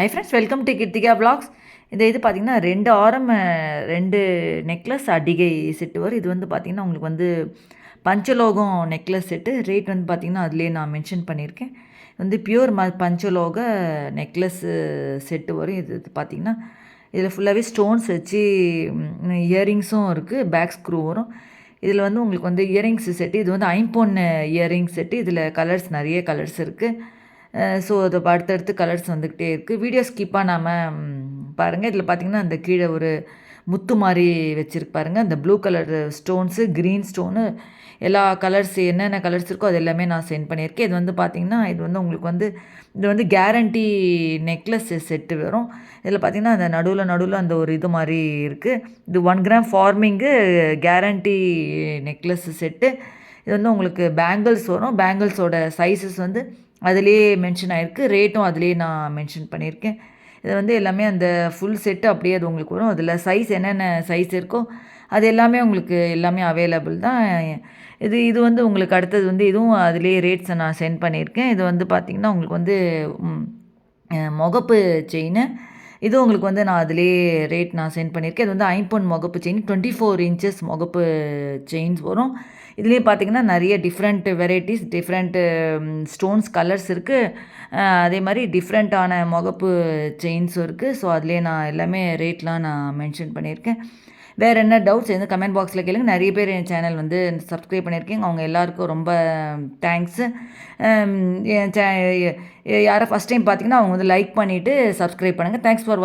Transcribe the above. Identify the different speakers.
Speaker 1: High friends, welcome to Kiruthika vlogs. இது பார்த்திங்கன்னா 2 ஆரம் 2 நெக்லஸ் அடிகை செட்டு வரும். இது பார்த்திங்கன்னா உங்களுக்கு பஞ்சலோகம் நெக்லஸ் செட்டு. ரேட் பார்த்திங்கன்னா அதிலே நான் மென்ஷன் பண்ணியிருக்கேன். பியூர் பஞ்சலோக நெக்லஸ்ஸு செட்டு வரும். இது பார்த்திங்கன்னா இதில் ஃபுல்லாகவே ஸ்டோன்ஸ் வச்சு இயரிங்ஸும் இருக்குது. பேக் ஸ்க்ரூ வரும். இதில் உங்களுக்கு இயரிங்ஸ் செட்டு. இது ஐம்பொன் இயரிங் செட்டு. இதில் கலர்ஸ் நிறைய கலர்ஸ் இருக்குது. ஸோ அது அடுத்தடுத்து கலர்ஸ் வந்துக்கிட்டே இருக்குது. வீடியோ ஸ்கிப் பண்ணாமல் பாருங்கள். இதில் பார்த்திங்கன்னா அந்த கீழே ஒரு முத்து மாதிரி வச்சுருக்கு பாருங்கள். அந்த blue colour stones, green stone, எல்லா கலர்ஸ் என்னென்ன கலர்ஸ் இருக்கோ அது எல்லாமே நான் சென்ட் பண்ணியிருக்கேன். இது பார்த்திங்கன்னா இது உங்களுக்கு இது கேரண்டி நெக்லஸ் செட்டு வரும். இதில் பார்த்திங்கன்னா அந்த நடுவில் அந்த ஒரு இது மாதிரி இருக்குது. இது 1 gram farming guarantee necklace set. இது உங்களுக்கு பேங்கிள்ஸ் வரும். பேங்கிள்ஸோட சைஸஸ் அதிலேயே மென்ஷன் ஆகிருக்கு. ரேட்டும் அதிலேயே நான் மென்ஷன் பண்ணியிருக்கேன். இது எல்லாமே அந்த ஃபுல் செட்டு அப்படியே அது உங்களுக்கு வரும். அதில் சைஸ் என்னென்ன சைஸ் இருக்கோ அது எல்லாமே உங்களுக்கு எல்லாமே அவைலபிள் தான். இது உங்களுக்கு அடுத்தது இதுவும் அதிலேயே ரேட்ஸை நான் சென்ட் பண்ணியிருக்கேன். இது பார்த்திங்கன்னா உங்களுக்கு முகப்பு செயின். இது உங்களுக்கு நான் அதிலேயே ரேட் நான் சென்ட் பண்ணியிருக்கேன். இது ஐம்பொன் முகப்பு செயின், 24 இன்ச்சஸ் முகப்பு செயின்ஸ் வரும். இதுலேயே பார்த்திங்கன்னா நிறைய different varieties, different stones colours இருக்குது. அதே மாதிரி டிஃப்ரெண்ட்டான முகப்பு செயின்ஸும் இருக்குது. ஸோ அதிலே நான் எல்லாமே ரேட்லாம் நான் மென்ஷன் பண்ணியிருக்கேன். வேறு என்ன டவுட்ஸ் கமெண்ட் பாக்ஸில் கேளுங்க. நிறைய பேர் என் சேனல் சப்ஸ்கிரைப் பண்ணியிருக்கீங்க. அவங்க எல்லாருக்கும் ரொம்ப தேங்க்ஸு. என் யாரை ஃபஸ்ட் டைம் பார்த்திங்கன்னா அவங்க லைக் பண்ணிவிட்டு சப்ஸ்கிரைப் பண்ணுங்கள். Thanks for